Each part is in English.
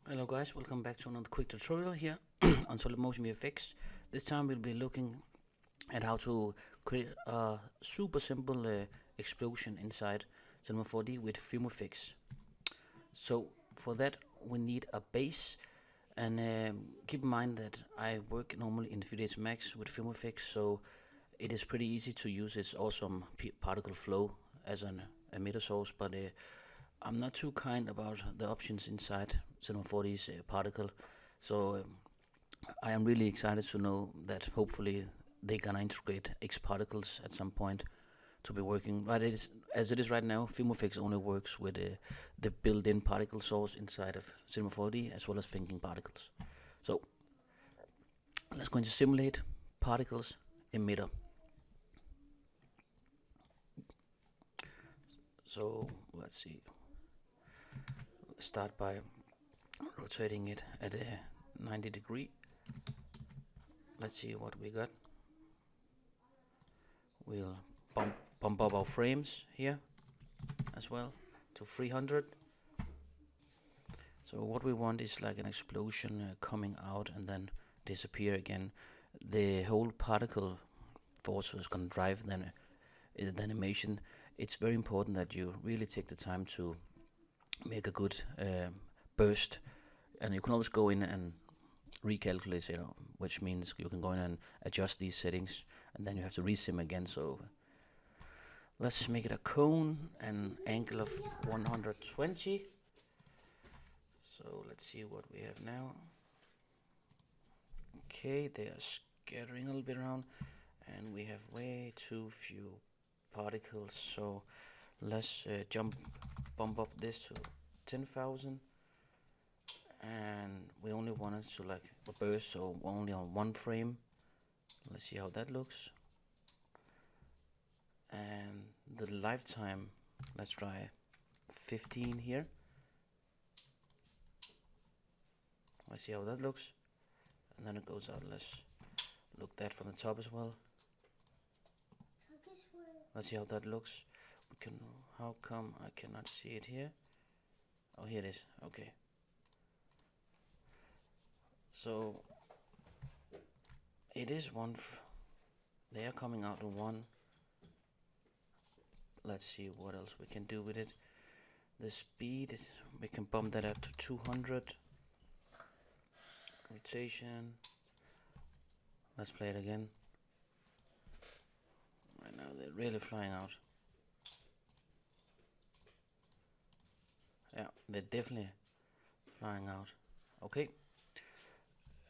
Hello guys, welcome back to another quick tutorial here on FumeFX. This time we'll be looking at how to create a super simple explosion inside Cinema 4D with FumeFX. So for that we need a base, and keep in mind that I work normally in 3ds Max with FumeFX, so it is pretty easy to use its awesome particle flow as an emitter source, but I'm not too kind about the options inside Cinema 4D's particle, so I am really excited to know that hopefully they're gonna integrate X particles at some point to be working. As it is right now, FumeFX only works with the built-in particle source inside of Cinema 4D as well as thinking particles. So let's go into simulate particles emitter. So let's see. Start by rotating it at a 90 degree. Let's see what we got. We'll bump up our frames here as well to 300. So what we want is like an explosion coming out and then disappear again. The whole particle force is going to drive the animation. It's very important that you really take the time to make a good burst, and you can always go in and recalculate, which means you can go in and adjust these settings, and then you have to resim again. So let's make it a cone and angle of 120. So let's see what we have now. Okay, they are scattering a little bit around, and we have way too few particles, so let's bump up this to 10,000, and we only want it to like a burst, so only on one frame. Let's see how that looks. And the lifetime, let's try 15 here. Let's see how that looks, and then it goes out. Let's look that from the top as well. Let's see how that looks. How come I cannot see it here? Oh, here it is. Okay. So it is one. They are coming out in one. Let's see what else we can do with it. The speed, we can bump that up to 200. Rotation. Let's play it again. Right now they're really flying out. Yeah, they're definitely flying out. Okay.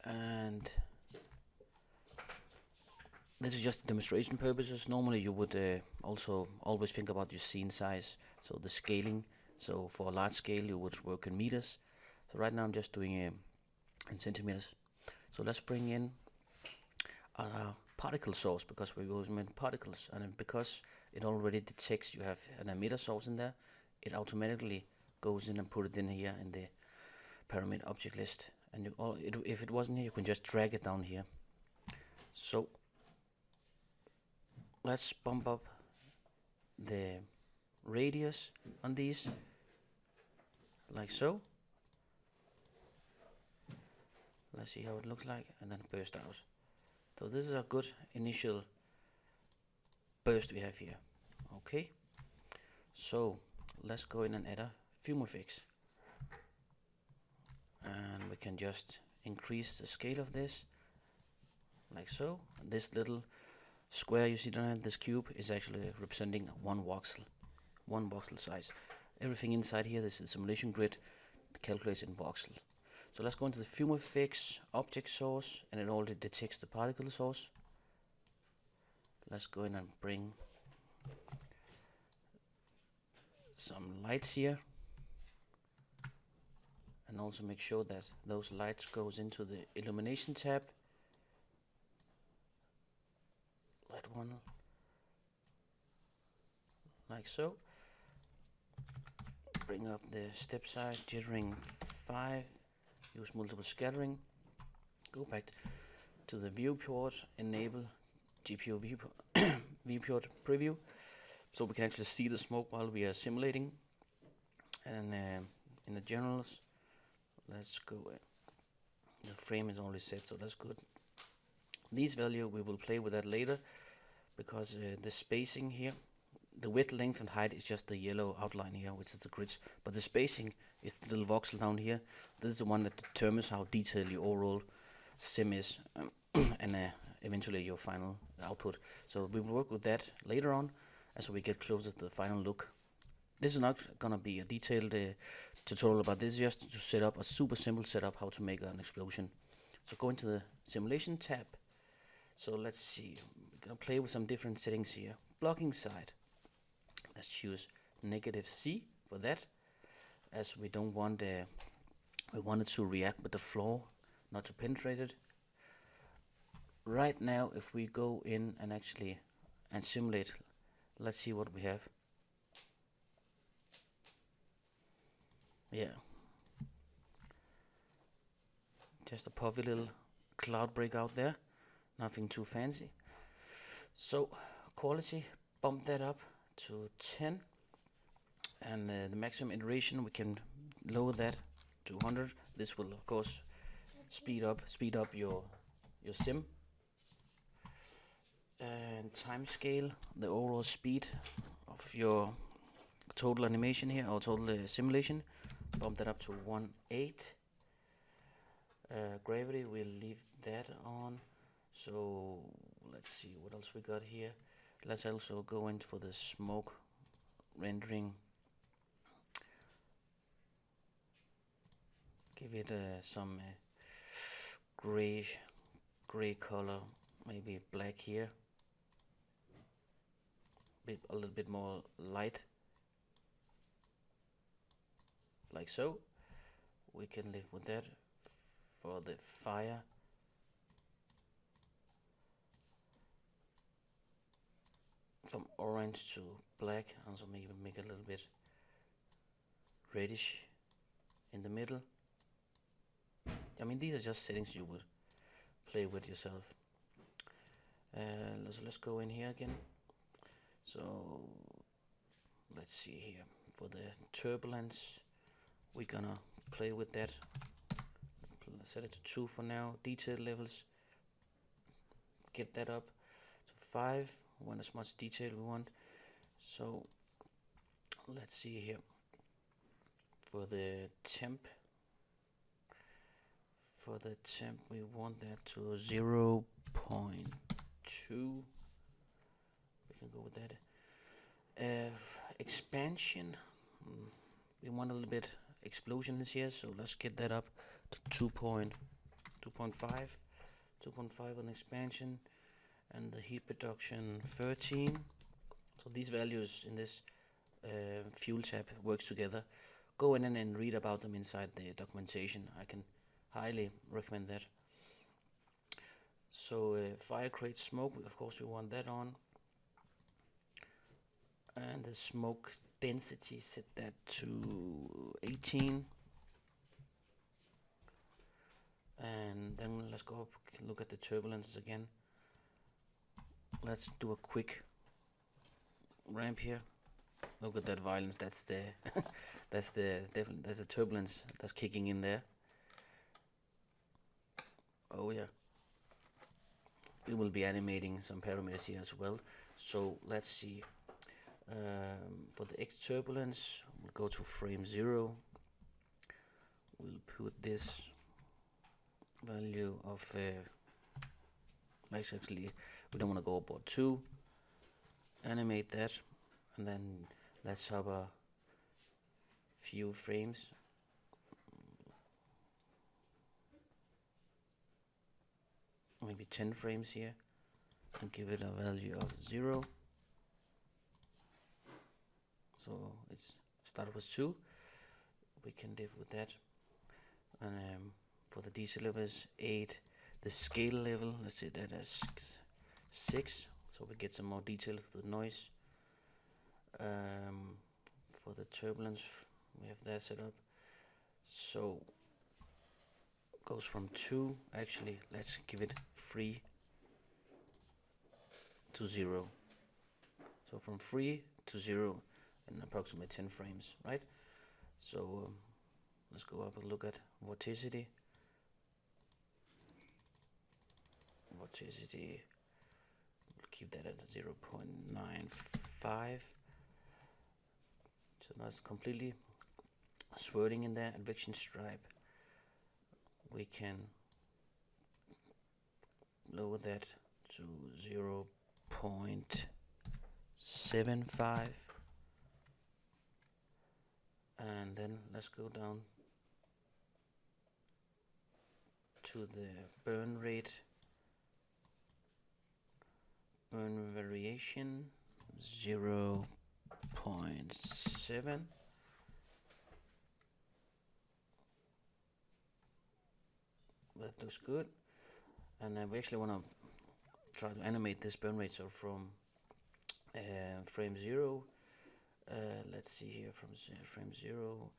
And this is just demonstration purposes. Normally you would also always think about your scene size, so the scaling. So for a large scale you would work in meters. So right now I'm just doing in centimeters. So let's bring in a particle source, because we're using particles, and because it already detects you have an emitter source in there, it automatically goes in and put it in here in the parameter object list. And if it wasn't here, you can just drag it down here. So let's bump up the radius on these like so. Let's see how it looks like, and then burst out. So this is a good initial burst we have here. Okay, so let's go in and add a FumeFX, and we can just increase the scale of this like so. This little square you see down this cube is actually representing one voxel size. Everything inside here, this is the simulation grid, calculates in voxel. So let's go into the FumeFX object source, and it already detects the particle source. Let's go in and bring some lights here, and also make sure that those lights goes into the illumination tab. Light 1 like so. Bring up the step size, jittering 5, use multiple scattering. Go back to the viewport, enable GPU viewport preview, so we can actually see the smoke while we are simulating. And in the generals, let's go. The frame is already set, so that's good. These value we will play with that later, because the spacing here, the width, length, and height is just the yellow outline here, which is the grid. But the spacing is the little voxel down here. This is the one that determines how detailed your overall sim is, and eventually your final output. So we will work with that later on as we get closer to the final look. This is not gonna be a detailed tutorial about this, just to set up a super simple setup how to make an explosion. So go into the simulation tab. So let's see, we're gonna play with some different settings here. Blocking side, let's choose -C for that, as we don't want we want it to react with the floor, not to penetrate it. Right now, if we go in and actually simulate, let's see what we have. Yeah, just a puffy little cloud breakout there, nothing too fancy. So quality, bump that up to 10, and the maximum iteration we can lower that to 100. This will of course speed up your sim. And time scale, the overall speed of your total animation here, or total simulation, bump that up to 1.8. Gravity, we'll leave that on. So let's see what else we got here. Let's also go in for the smoke rendering. Give it some gray color, maybe black here. A little bit more light, like so. We can live with that. For the fire, from orange to black, also maybe make it a little bit reddish in the middle. I mean, these are just settings you would play with yourself. Let's go in here again. So let's see here, for the turbulence, we're gonna play with that. Set it to 2 for now. Detail levels, get that up to 5. We want as much detail we want. So let's see here, for the temp we want that to 0.2. We can go with that. Expansion, we want a little bit explosions here, so let's get that up to 2.5 on expansion, and the heat reduction 13. So these values in this fuel tab works together. Go in and read about them inside the documentation. I can highly recommend that. So fire creates smoke, of course we want that on, and the smoke density, set that to 18. And then let's go up, look at the turbulences again. Let's do a quick ramp here. Look at that violence. That's the that's the turbulence that's kicking in there. Oh yeah. We will be animating some parameters here as well. So let's see. For the X turbulence, we'll go to frame 0. We'll put this value of actually we don't want to go above 2. Animate that, and then let's have a few frames. Maybe 10 frames here, and give it a value of 0. So it's start with 2. We can live with that. And for the DC levels 8. The scale level, let's say that as 6, so we get some more detail for the noise. For the turbulence, we have that set up. So goes from 2. Actually, let's give it 3 to 0. So from 3 to 0 in approximately 10 frames, right? So let's go up and look at vorticity. Vorticity, we'll keep that at 0.95. So that's completely swirling in there. Advection stripe, we can lower that to 0.75, and then let's go down to the burn rate, burn variation 0.7. That looks good. And we actually want to try to animate this burn rate. So from frame 0, let's see here, from frame 0,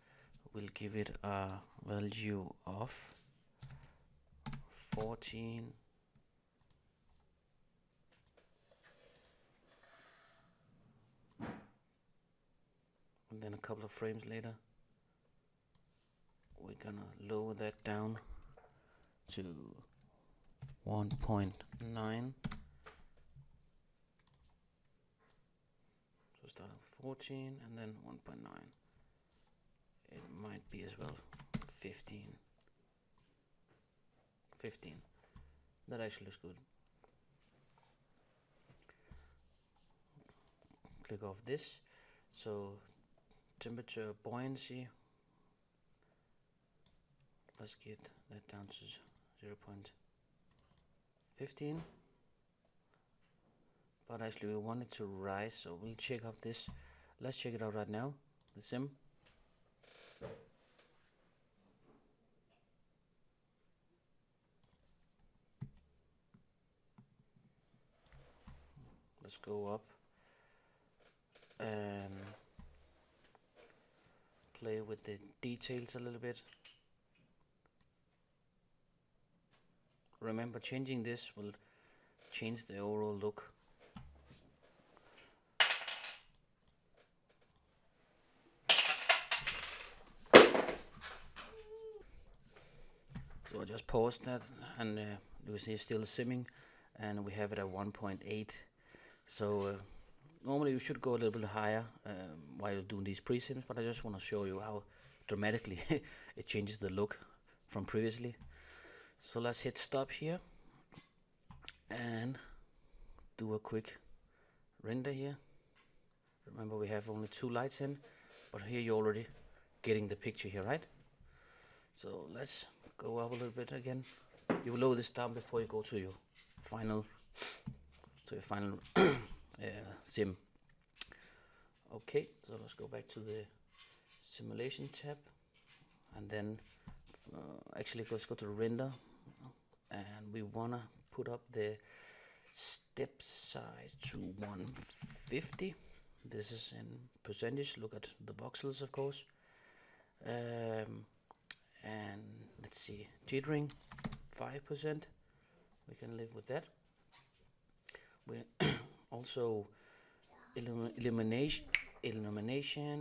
we'll give it a value of 14. And then a couple of frames later, we're gonna lower that down to 1.9. So start 14 and then 1.9. It might be as well 15. That actually looks good. Click off this. So temperature buoyancy, let's get that down to 0.15. But actually we want it to rise, so we'll check out this. Let's check it out right now, the sim. Let's go up and play with the details a little bit. Remember, changing this will change the overall look. So I just paused that, and you see it's still simming, and we have it at 1.8. So normally you should go a little bit higher while doing these pre-sims, but I just want to show you how dramatically it changes the look from previously. So let's hit stop here and do a quick render here. Remember, we have only 2 lights in, but here you're already getting the picture here, right? So let's go up a little bit again. You will lower this down before you go to your final sim. Okay, so let's go back to the simulation tab, and then actually let's go to render, and we wanna put up the step size to 150. This is in percentage. Look at the voxels, of course. And let's see, jittering 5%. We can live with that. We also illumination.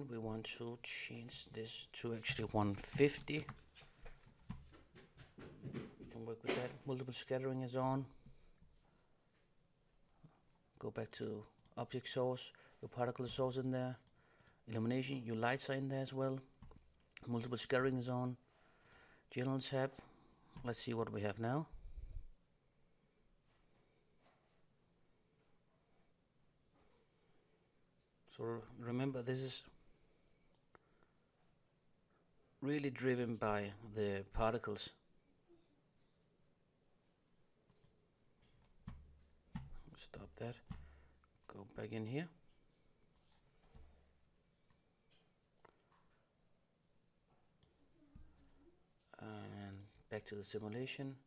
We want to change this to actually 150. We can work with that. Multiple scattering is on. Go back to object source. Your particle source in there. Illumination. Your lights are in there as well. Multiple scattering is on. General tab. Let's see what we have now. So remember, this is really driven by the particles. Stop that. Go back in here. And back to the simulation.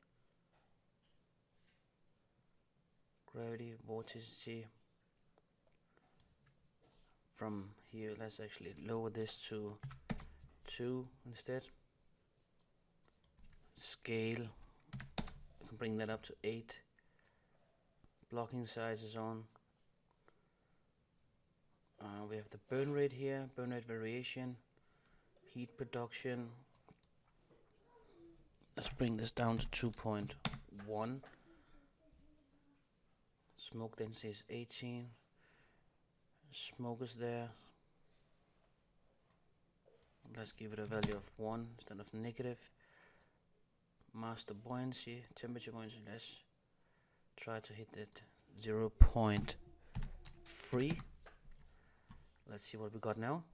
Gravity, vorticity. From here, let's actually lower this to 2 instead. Scale, you can bring that up to 8. Blocking size is on. We have the burn rate here, burn rate variation, heat production, bring this down to 2.1. Smoke density is 18. Smoke is there. Let's give it a value of 1 instead of negative. Master buoyancy, temperature buoyancy, let's try to hit that 0.3. Let's see what we got now.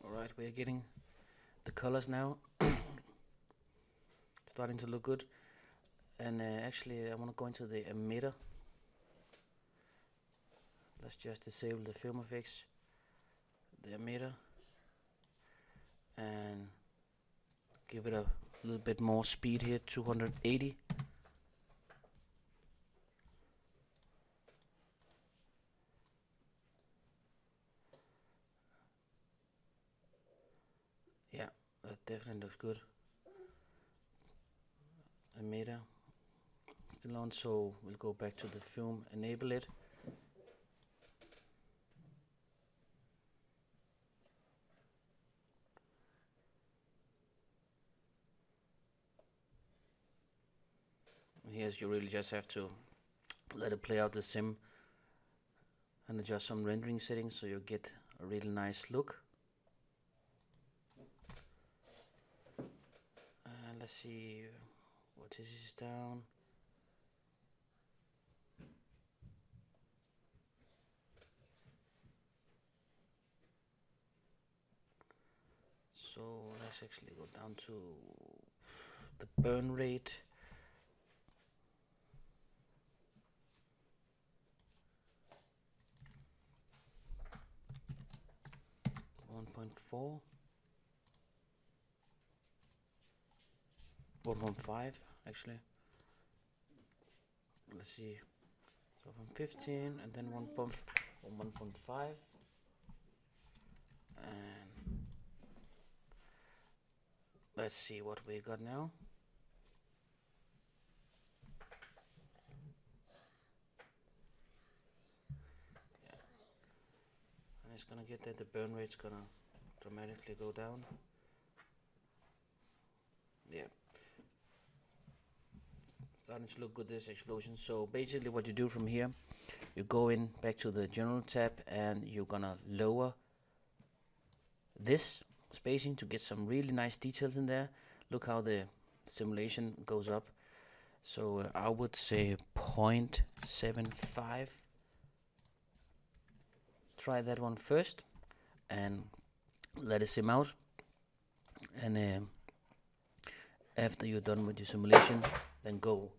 Alright, we're getting the colors now. Starting to look good. And actually I want to go into the emitter. Let's just disable the FumeFX, the emitter, and give it a little bit more speed here, 280. Yeah, that definitely looks good. Emitter still on, so we'll go back to the film, enable it. Here's you really just have to let it play out the sim and adjust some rendering settings so you get a really nice look. Let's see what this is down. So let's actually go down to the burn rate. .4, 1.5 actually. Let's see. So from 15 and then 1.5, and let's see what we got now. Yeah. And it's gonna get that the burn rate's gonna dramatically go down. Yeah, starting to look good, this explosion. So basically what you do from here, you go in back to the general tab and you're gonna lower this spacing to get some really nice details in there. Look how the simulation goes up. So I would say 0.75. Try that one first and let it sim out, and after you're done with your simulation, then go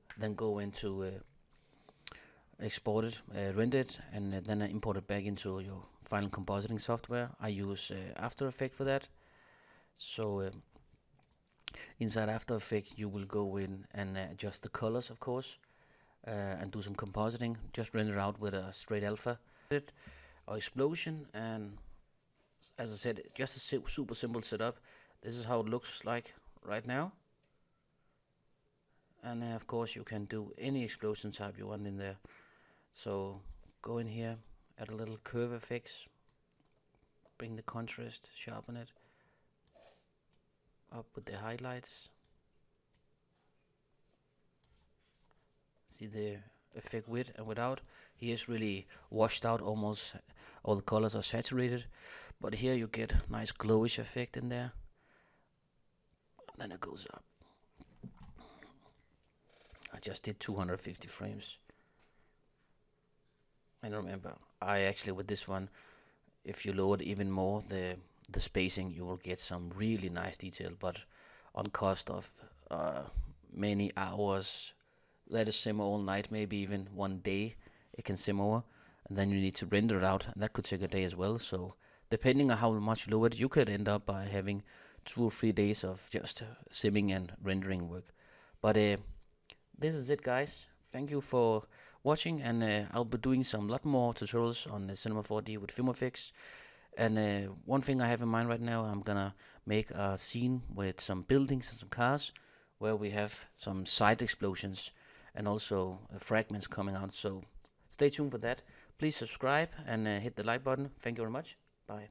into export it, render it, and then import it back into your final compositing software. I use After Effects for that. So inside After Effects you will go in and adjust the colors, of course, and do some compositing. Just render out with a straight alpha or explosion, and as I said, just a super simple setup. This is how it looks like right now. And of course you can do any explosion type you want in there. So go in here, add a little curve effects, bring the contrast, sharpen it, up with the highlights. See the effect with and without. Here is really washed out, almost all the colors are saturated, but here you get nice glowish effect in there. And then it goes up. I just did 250 frames. And remember, I actually with this one, if you lower it even more the spacing, you will get some really nice detail, but on cost of many hours. Let it simmer all night, maybe even one day it can simmer, and then you need to render it out, and that could take a day as well. So depending on how much you lower it, you could end up by having 2 or 3 days of just simming and rendering work. But this is it, guys. Thank you for watching, and I'll be doing some lot more tutorials on Cinema 4D with FumeFX. And one thing I have in mind right now, I'm gonna make a scene with some buildings and some cars where we have some side explosions and also fragments coming out. So stay tuned for that. Please subscribe and hit the like button. Thank you very much. Bye.